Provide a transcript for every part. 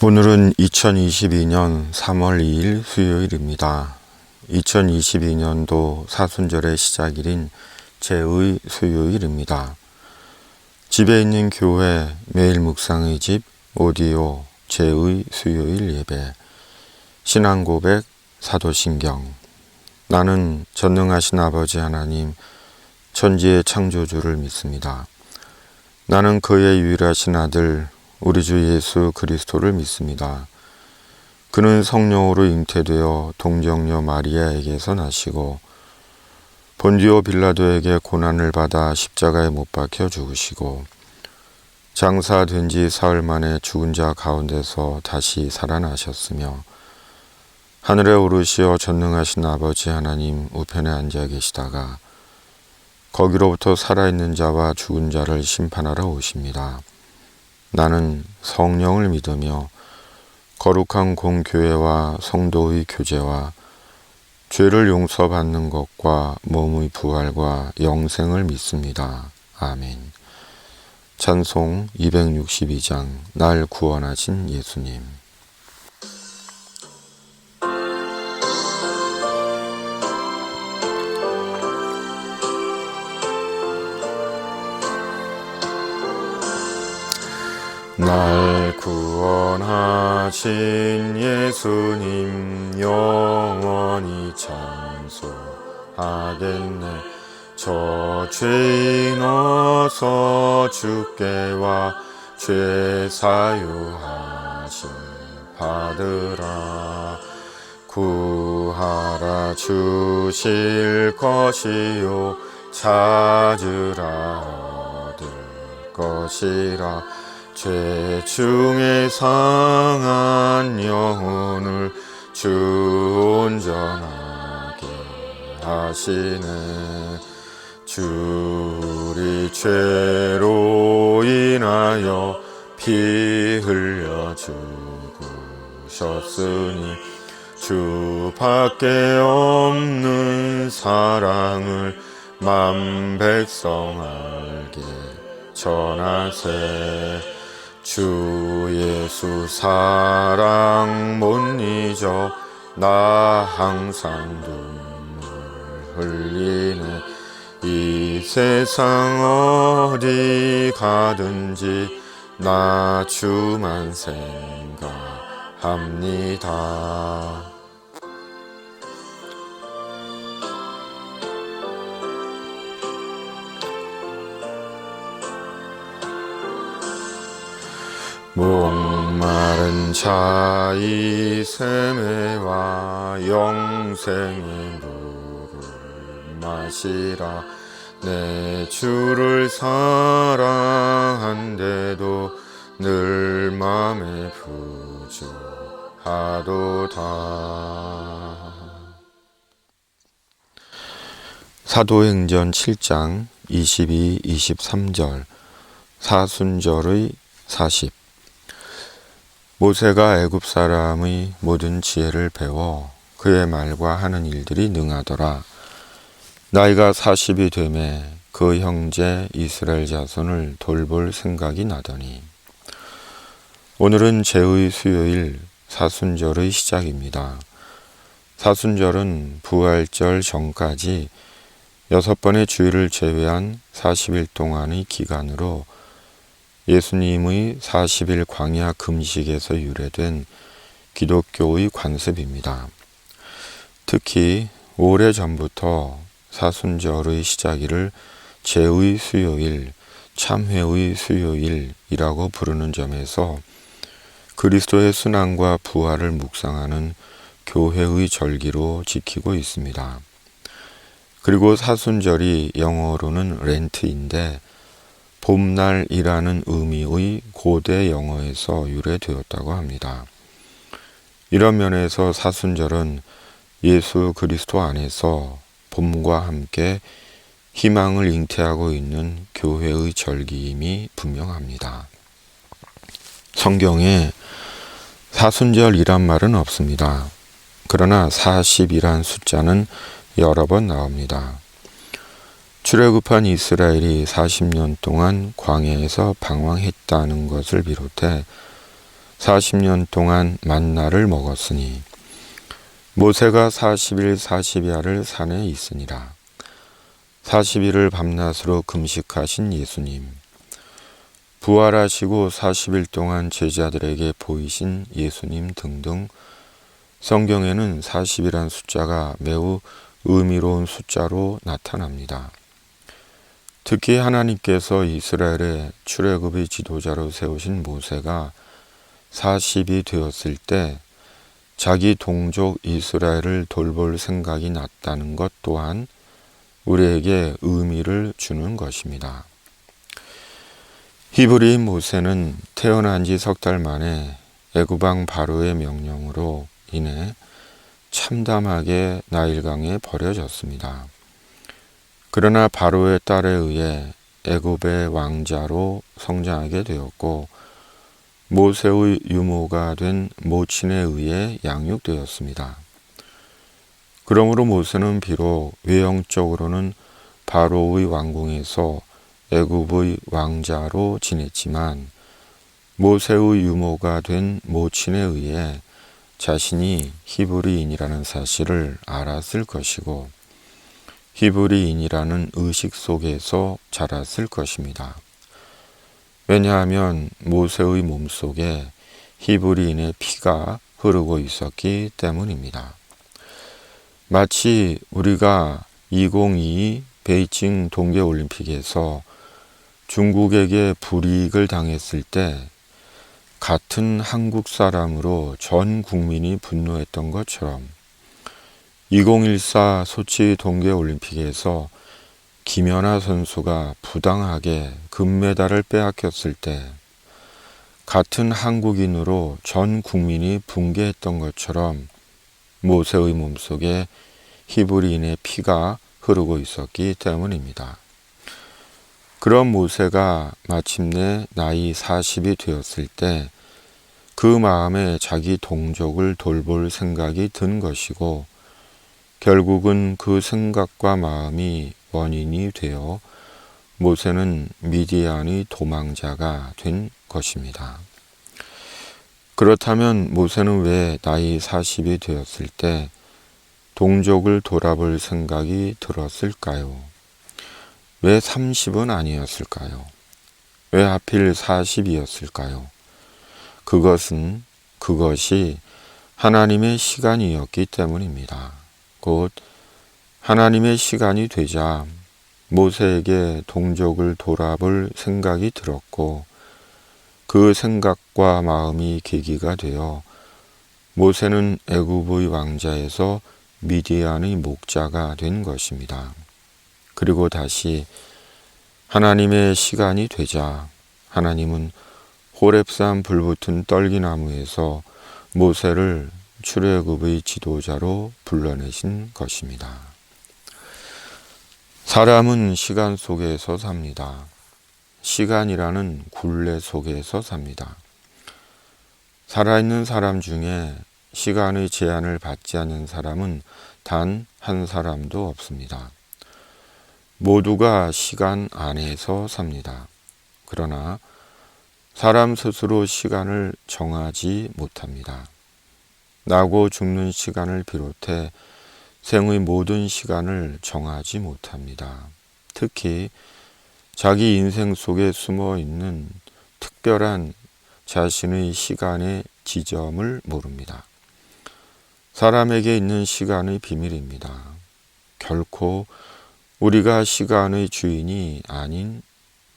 오늘은 2022년 3월 2일 수요일입니다. 2022년도 사순절의 시작일인 제의 수요일입니다. 집에 있는 교회, 매일 묵상의 집, 오디오, 제의 수요일 예배, 신앙고백, 사도신경. 나는 전능하신 아버지 하나님, 천지의 창조주를 믿습니다. 나는 그의 유일하신 아들, 우리 주 예수 그리스도를 믿습니다. 그는 성령으로 잉태되어 동정녀 마리아에게서 나시고 본디오 빌라도에게 고난을 받아 십자가에 못 박혀 죽으시고 장사된 지 사흘 만에 죽은 자 가운데서 다시 살아나셨으며 하늘에 오르시어 전능하신 아버지 하나님 우편에 앉아 계시다가 거기로부터 살아있는 자와 죽은 자를 심판하러 오십니다. 나는 성령을 믿으며 거룩한 공교회와 성도의 교제와 죄를 용서받는 것과 몸의 부활과 영생을 믿습니다. 아멘. 찬송 262장 날 구원하신 예수님. 날 구원하신 예수님 영원히 찬송하겠네. 저 죄인 어서 주께 와 죄 사유하심 받으라. 구하라 주실 것이요 찾으라 얻을 것이라. 죄 중에 상한 영혼을 주 온전하게 하시네. 주 우리 죄로 인하여 피 흘려 죽으셨으니 주밖에 없는 사랑을 만 백성 알게 전하세. 주 예수 사랑 못 잊어 나 항상 눈물 흘리네. 이 세상 어디 가든지 나 주만 생각합니다. 목마른 자의 세매와 영생의 물을 마시라. 내 주를 사랑한데도 늘 맘에 부족하도다. 사도행전 7장 22, 23절 사순절의 40. 모세가 애굽 사람의 모든 지혜를 배워 그의 말과 하는 일들이 능하더라. 나이가 40이 되매 그 형제 이스라엘 자손을 돌볼 생각이 나더니. 오늘은 제의 수요일 사순절의 시작입니다. 사순절은 부활절 전까지 6번의 주일을 제외한 40일 동안의 기간으로 예수님의 40일 광야 금식에서 유래된 기독교의 관습입니다. 특히 오래전부터 사순절의 시작일을 제의 수요일, 참회의 수요일이라고 부르는 점에서 그리스도의 순환과 부활을 묵상하는 교회의 절기로 지키고 있습니다. 그리고 사순절이 영어로는 렌트인데 봄날이라는 의미의 고대 영어에서 유래되었다고 합니다. 이런 면에서 사순절은 예수 그리스도 안에서 봄과 함께 희망을 잉태하고 있는 교회의 절기임이 분명합니다. 성경에 사순절이란 말은 없습니다. 그러나 40이란 숫자는 여러 번 나옵니다. 출애굽한 이스라엘이 40년 동안 광야에서 방황했다는 것을 비롯해 40년 동안 만나를 먹었으니 모세가 40일 40야를 산에 있으니라. 40일을 밤낮으로 금식하신 예수님, 부활하시고 40일 동안 제자들에게 보이신 예수님 등등 성경에는 40이란 숫자가 매우 의미로운 숫자로 나타납니다. 특히 하나님께서 이스라엘의 출애굽의 지도자로 세우신 모세가 40이 되었을 때 자기 동족 이스라엘을 돌볼 생각이 났다는 것 또한 우리에게 의미를 주는 것입니다. 히브리인 모세는 태어난 지 석 달 만에 애굽왕 바로의 명령으로 인해 참담하게 나일강에 버려졌습니다. 그러나 바로의 딸에 의해 애굽의 왕자로 성장하게 되었고 모세의 유모가 된 모친에 의해 양육되었습니다. 그러므로 모세는 비록 외형적으로는 바로의 왕궁에서 애굽의 왕자로 지냈지만 모세의 유모가 된 모친에 의해 자신이 히브리인이라는 사실을 알았을 것이고 히브리인이라는 의식 속에서 자랐을 것입니다. 왜냐하면 모세의 몸속에 히브리인의 피가 흐르고 있었기 때문입니다. 마치 우리가 2022 베이징 동계올림픽에서 중국에게 불이익을 당했을 때 같은 한국 사람으로 전 국민이 분노했던 것처럼 2014 소치 동계올림픽에서 김연아 선수가 부당하게 금메달을 빼앗겼을 때 같은 한국인으로 전 국민이 붕괴했던 것처럼 모세의 몸속에 히브리인의 피가 흐르고 있었기 때문입니다. 그런 모세가 마침내 나이 40이 되었을 때 그 마음에 자기 동족을 돌볼 생각이 든 것이고 결국은 그 생각과 마음이 원인이 되어 모세는 미디안의 도망자가 된 것입니다. 그렇다면 모세는 왜 나이 40이 되었을 때 동족을 돌아볼 생각이 들었을까요? 왜 30은 아니었을까요? 왜 하필 40이었을까요? 그것이 하나님의 시간이었기 때문입니다. 곧 하나님의 시간이 되자 모세에게 동족을 돌아볼 생각이 들었고 그 생각과 마음이 계기가 되어 모세는 애굽의 왕자에서 미디안의 목자가 된 것입니다. 그리고 다시 하나님의 시간이 되자 하나님은 호렙산 불붙은 떨기나무에서 모세를 출애굽의 지도자로 불러내신 것입니다. 사람은 시간 속에서 삽니다. 시간이라는 굴레 속에서 삽니다. 살아있는 사람 중에 시간의 제한을 받지 않는 사람은 단 한 사람도 없습니다. 모두가 시간 안에서 삽니다. 그러나 사람 스스로 시간을 정하지 못합니다. 나고 죽는 시간을 비롯해 생의 모든 시간을 정하지 못합니다. 특히 자기 인생 속에 숨어 있는 특별한 자신의 시간의 지점을 모릅니다. 사람에게 있는 시간의 비밀입니다. 결코 우리가 시간의 주인이 아닌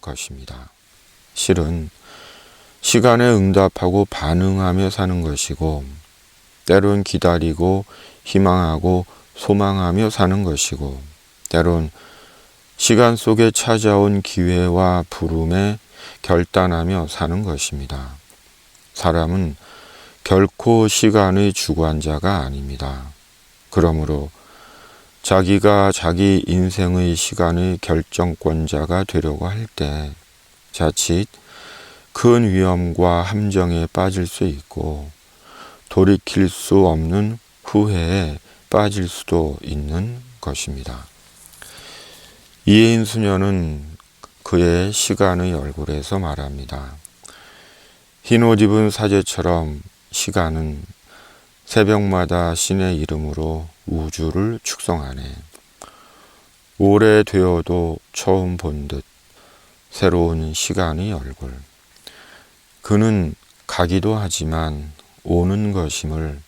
것입니다. 실은 시간에 응답하고 반응하며 사는 것이고 때론 기다리고 희망하고 소망하며 사는 것이고 때론 시간 속에 찾아온 기회와 부름에 결단하며 사는 것입니다. 사람은 결코 시간의 주관자가 아닙니다. 그러므로 자기가 자기 인생의 시간의 결정권자가 되려고 할 때 자칫 큰 위험과 함정에 빠질 수 있고 돌이킬 수 없는 후회에 빠질 수도 있는 것입니다. 이혜인 수녀는 그의 시간의 얼굴에서 말합니다. 흰옷 입은 사제처럼 시간은 새벽마다 신의 이름으로 우주를 축성하네. 오래되어도 처음 본 듯 새로운 시간의 얼굴. 그는 가기도 하지만 오는 것임을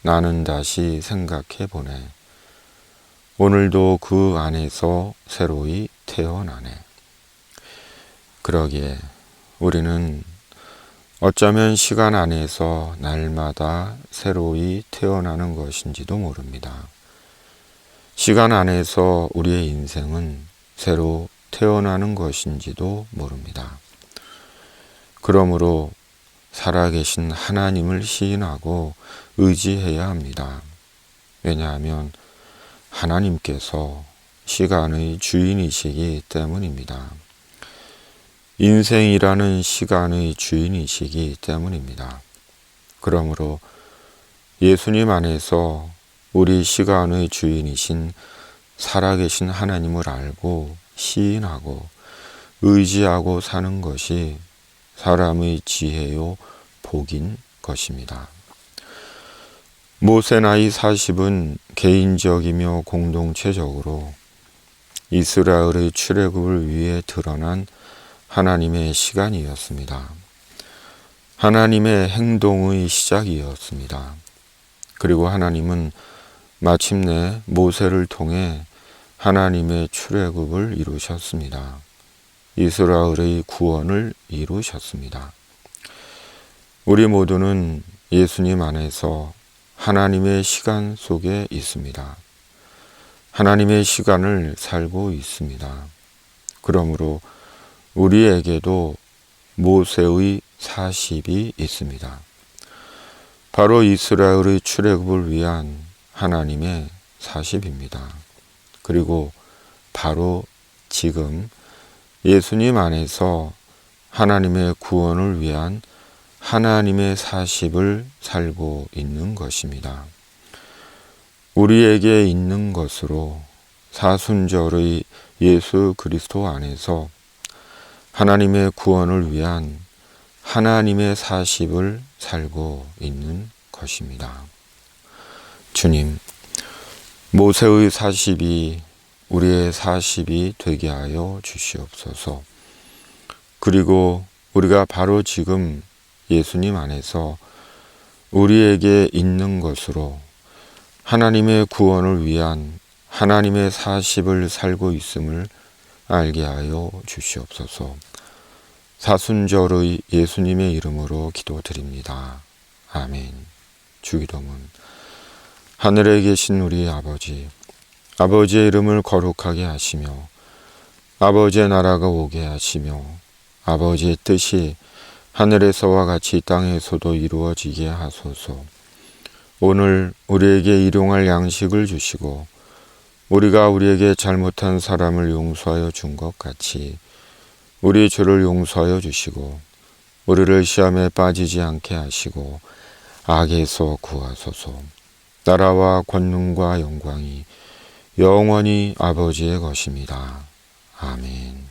나는 다시 생각해 보네. 오늘도 그 안에서 새로이 태어나네. 그러기에 우리는 어쩌면 시간 안에서 날마다 새로이 태어나는 것인지도 모릅니다. 시간 안에서 우리의 인생은 새로 태어나는 것인지도 모릅니다. 그러므로 살아계신 하나님을 시인하고 의지해야 합니다. 왜냐하면 하나님께서 시간의 주인이시기 때문입니다. 인생이라는 시간의 주인이시기 때문입니다. 그러므로 예수님 안에서 우리 시간의 주인이신 살아계신 하나님을 알고 시인하고 의지하고 사는 것이 사람의 지혜요 복인 것입니다. 모세 나이 40은 개인적이며 공동체적으로 이스라엘의 출애굽을 위해 드러난 하나님의 시간이었습니다. 하나님의 행동의 시작이었습니다. 그리고 하나님은 마침내 모세를 통해 하나님의 출애굽을 이루셨습니다. 이스라엘의 구원을 이루셨습니다. 우리 모두는 예수님 안에서 하나님의 시간 속에 있습니다. 하나님의 시간을 살고 있습니다. 그러므로 우리에게도 모세의 40이 있습니다. 바로 이스라엘의 출애굽을 위한 하나님의 40입니다. 그리고 바로 지금 예수님 안에서 하나님의 구원을 위한 하나님의 40을 살고 있는 것입니다. 우리에게 있는 것으로 사순절의 예수 그리스도 안에서 하나님의 구원을 위한 하나님의 40을 살고 있는 것입니다. 주님, 모세의 40이 우리의 40이 되게 하여 주시옵소서. 그리고 우리가 바로 지금 예수님 안에서 우리에게 있는 것으로 하나님의 구원을 위한 하나님의 40을 살고 있음을 알게 하여 주시옵소서. 사순절의 예수님의 이름으로 기도드립니다. 아멘. 주기도문. 하늘에 계신 우리 아버지, 아버지의 이름을 거룩하게 하시며 아버지의 나라가 오게 하시며 아버지의 뜻이 하늘에서와 같이 땅에서도 이루어지게 하소서. 오늘 우리에게 일용할 양식을 주시고 우리가 우리에게 잘못한 사람을 용서하여 준 것 같이 우리 죄를 용서하여 주시고 우리를 시험에 빠지지 않게 하시고 악에서 구하소서. 나라와 권능과 영광이 영원히 아버지의 것입니다. 아멘.